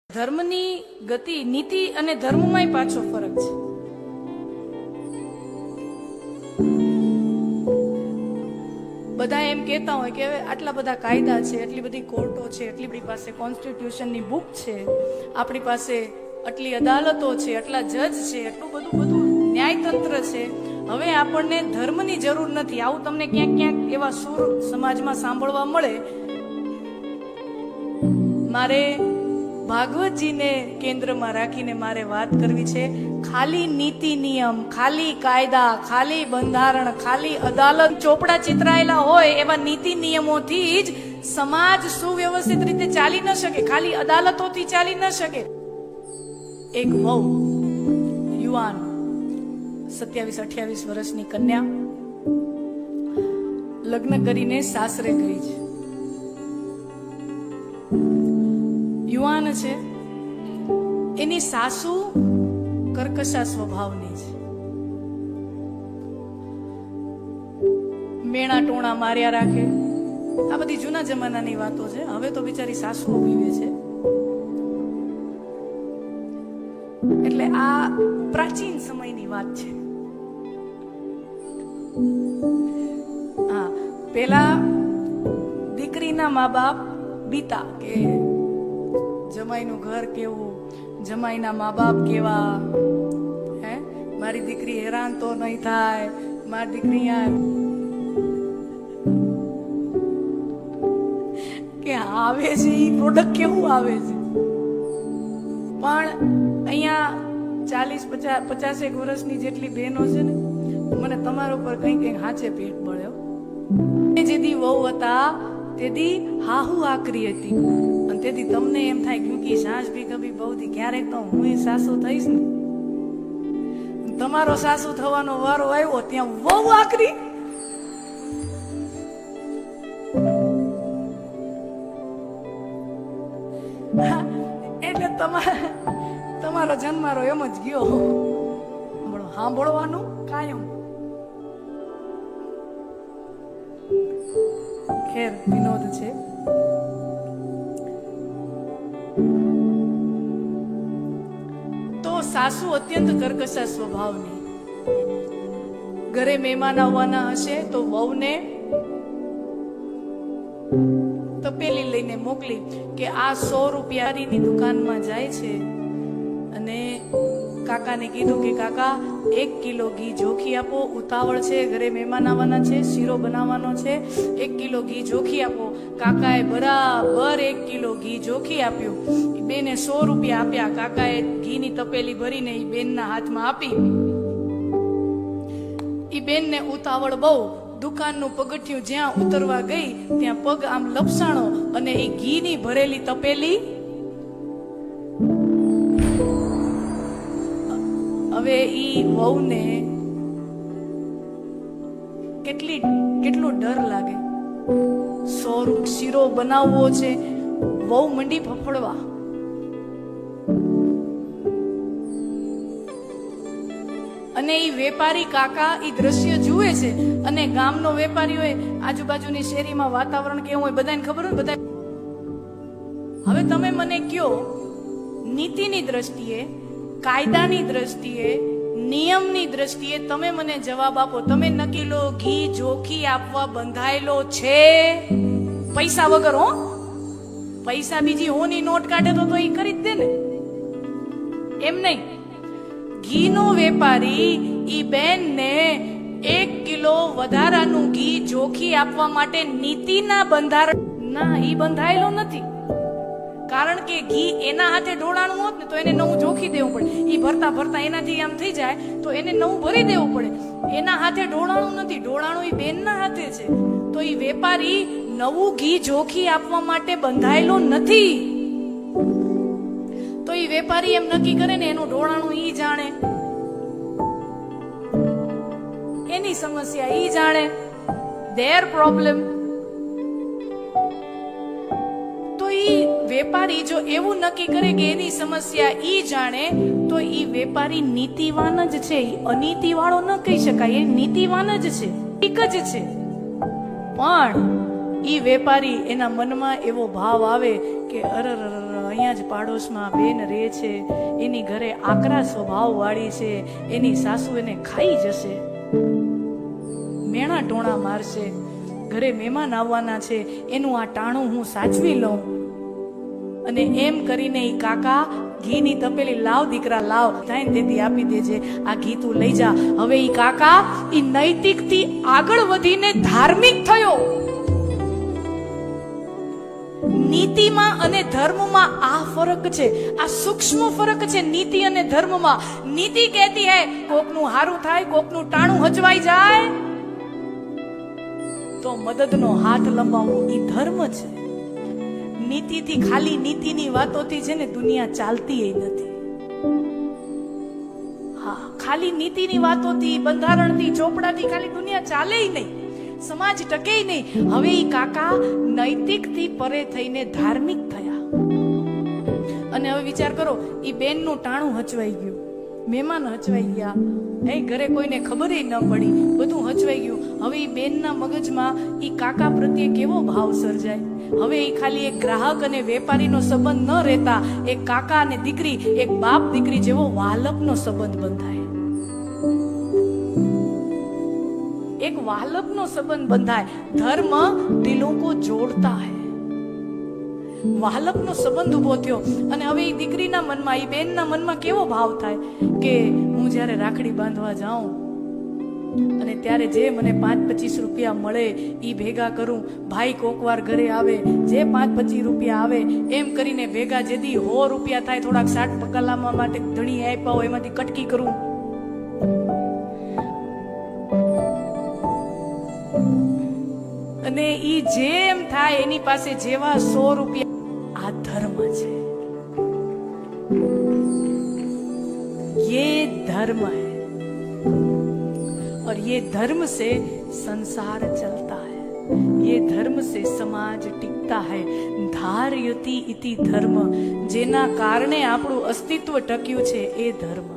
ધર્મની ગતિ નીતિ અને ધર્મમાંય પાછો ફરક છે. બધા એમ કહેતા હોય કે હવે આટલા બધા કાયદા છે, એટલી બધી કોર્ટો છે, એટલી બધી પાસે કોન્સ્ટિટ્યુશનની બુક છે, આપણી પાસે આટલી અદાલતો છે, આટલા જજ છે, એટલું બધું ન્યાયતંત્ર છે. હવે આપણને ધર્મની જરૂર નથી. આવું તમને ક્યાંક ક્યાંક એવા સૂર સમાજમાં સાંભળવા મળે. મારે ભાગવતજીને કેન્દ્રમાં રાખીને મારે વાત કરવી છે. ખાલી નીતિ નિયમ, ખાલી કાયદા, ખાલી બંધારણ, ખાલી અદાલત, ચોપડા ચિતરાયેલા હોય એવા નીતિ નિયમોથી જ સમાજ સુવ્યવસ્થિત રીતે ચાલી ન શકે. ખાલી અદાલતોથી ચાલી ન શકે. એક વહુ યુવાન 27-28 વર્ષની કન્યા લગ્ન કરીને સાસરે ગઈ છે. યુવાન છે. એની સાસુ કર્કશા સ્વભાવની છે. મેણા ટોણા માર્યા રાખે. આ બધી જૂના જમાનાની વાતો છે. હવે તો બિચારી સાસુઓ પીવે છે. એટલે આ પ્રાચીન સમયની વાત છે. હા, પેલા દીકરીના મા બાપ બીતા કે જમાઈનું ઘર કેવું, જમાઈના મા બાપ કેવા, હે મારી દીકરી હેરાન તો નહીં થાય, મારી દીકરી કે આવે છે એ પ્રોડક્ટ કેવું આવે છે. પણ અહીંયા 40-50 વર્ષની જેટલી બહેનો છે ને, મને તમારા ઉપર કઈ હાચે પેટ બળ્યો. જેથી વહુ હતા તેથી હાહુ આકરી હતી. અને તેથી તમને એમ થાય ક્યુંકી સાસ ભી કભી બહુ થી, ક્યારેક તો હું સાસુ થઈશ ને. તમારો સાસુ થવાનો વારો આવ્યો ત્યાં વહુ આકરી. એટલે તમારો જન્મારો એમ જ ગયો. સાંભળવાનું કાયમ. ખેર, વિનોદ છે. તો સાસુ અત્યંત કર્કશા સ્વભાવની. ઘરે મહેમાન આવવાના હશે તો વહુને તપેલી લઈને મોકલી કે આ 100 રૂપિયાની દુકાનમાં જાય છે અને કાકાને કીધું કે કાકા 1 કિલો ઘી જોખી આપો, ઉતાવળ છે, ઘરે મહેમાન આવવાના છે, શીરો બનાવવાનો છે, 1 કિલો ઘી જોખી આપો. કાકાએ બરાબર 1 કિલો ઘી જોખી આપ્યું. બેને 100 રૂપિયા આપ્યા. કાકાએ ઘીની તપેલી ભરીને એ બેનના હાથમાં આપી. એ બેનને ઉતાવળ બહુ. દુકાનનું પગથિયું જ્યાં ઉતરવા ગઈ ત્યાં પગ આમ લપસાણો અને એ ઘીની ભરેલી તપેલી હવે ઈ વહુને કેટલો ડર લાગે. 100 શીરો બનાવવો છે, વહુ મંડી ફફડવા. અને ઈ વેપારી કાકા ઈ દ્રશ્ય જુએ છે. અને ગામનો વેપારી હોય, આજુબાજુની શેરીમાં વાતાવરણ કેવું હોય બધાને ખબર હોય. બધા હવે તમે મને કયો, નીતિની દ્રષ્ટિએ, કાયદાની દ્રષ્ટિએ, નિયમની દ્રષ્ટિએ તમે મને જવાબ આપો. તમે નકીલો ઘી જોખી આપવા બંધાયેલો છે પૈસા વગર? હો, પૈસા બીજી હોની નોટ કાઢે તો એ કરી જ દે ને. એમ નહીં. ઘીનો વેપારી ઈ બેનને 1 કિલો વધારાનું ઘી જોખી આપવા માટે નીતિના બંધારણ ના ઈ બંધાયેલો નથી. કારણ કે ઘી એના હાથે ઢોળાણું હોત ને તો એને નવું જોખી દેવું પડે. ઈ ભરતા ભરતા એનાથી આમ થઈ જાય તો એને નવું ભરી દેવું પડે. એના હાથે ઢોળાણું નથી, ઢોળાણું ઈ બેનના હાથે છે. તો ઈ વેપારી નવું ઘી જોખી આપવા માટે બંધાયેલો નથી. તો ઈ વેપારી એમ નક્કી કરે ને એનું ઢોળાણું ઈ જાણે, એની સમસ્યા ઈ જાણે, ધેર પ્રોબ્લેમ. તો ઈ વેપારી જો એવું નક્કી કરે કે એની સમસ્યા ઈ જાણે તો ઈ વેપારી નીતિવાન જ છે. અનીતિ વાળો ન કહી શકાય, એ નીતિવાન જ છે, એક જ છે. પણ ઈ વેપારી એના મનમાં એવો ભાવ આવે કે અરર અહીંયા જ પાડોશમાં બેન રહે છે, એની ઘરે આકરા સ્વભાવ વાળી છે, એની સાસુ એને ખાઈ જશે, મેણા ટોણા મારશે, ઘરે મહેમાન આવવાના છે, એનું આ ટાણું હું સાચવી લઉં. અને એમ કરીને ઈ કાકા ઘીની તપેલી, લાવ દીકરા લાવ, થઈને તેથી આપી દેજે, આ ઘી તું લઈ જા. હવે ઈ કાકા ઈ નૈતિક થી આગળ વધીને ધાર્મિક થયો. નીતિમાં અને ધર્મમાં આ ફરક છે, આ સૂક્ષ્મ ફરક છે નીતિ અને ધર્મમાં. નીતિ કહેતી હે કોકનું હારું થાય, કોકનું ટાણું હચવાઈ જાય તો મદદનો હાથ લંબાવવો, ઈ ધર્મ છે. નીતિથી, ખાલી નીતિની વાતોથી છે ને દુનિયા ચાલતી નથી. હા, ખાલી નીતિની વાતોથી, બંધારણથી, ચોપડાથી ખાલી દુનિયા ચાલે નહીં, સમાજ ટકે નહીં. હવે ઈ કાકા નૈતિકથી પરે થઈને ધાર્મિક થયા. અને હવે વિચાર કરો, ઈ બેનનું ટાણું હચવાઈ ગયું, મહેમાન હચવાઈ ગયા, એ ઘરે કોઈને ખબર ન પડી, બધું હચવાઈ ગયું. હવે ઈ બેનના મગજમાં ઈ કાકા પ્રત્યે કેવો ભાવ સર્જાય. હવે ઈ ખાલી એક ગ્રાહક અને વેપારીનો સંબંધ ન રહેતા એક કાકા અને દીકરી, એક બાપ દીકરી જેવો વાલપનો સંબંધ બંધાય. एक वालप नो संबंध बंधाय. धर्म दिलों को जोड़ता है. वालप नो संबंध उभो थयो. અને હવે ઈ દીકરીના મનમાં, ઈ બેનના મનમાં કેવો ભાવ થાય કે હું જ્યારે રાખડી બાંધવા જાઉં અને ત્યારે જે મને 5-25 રૂપિયા મળે ઈ ભેગા કરું, ભાઈ કોકવાર ઘરે આવે, જે 5-25 રૂપિયા આવે એમ કરીને ભેગા, જેદી 100 રૂપિયા થાય, થોડાક 60 પકલામાં માટે ધણી આપ્યા હોય એમાંથી કટકી કરું. અને ઈ જેમ થાય એની પાસે જેવા 100 રૂપિયા. આ ધર્મ છે, ये धर्म है और ये धर्म से संसार चलता है, ये धर्म से समाज टिकता है. धार्यति इति धर्म, જેના કારણે આપણું અસ્તિત્વ ટક્યું છે એ ધર્મ.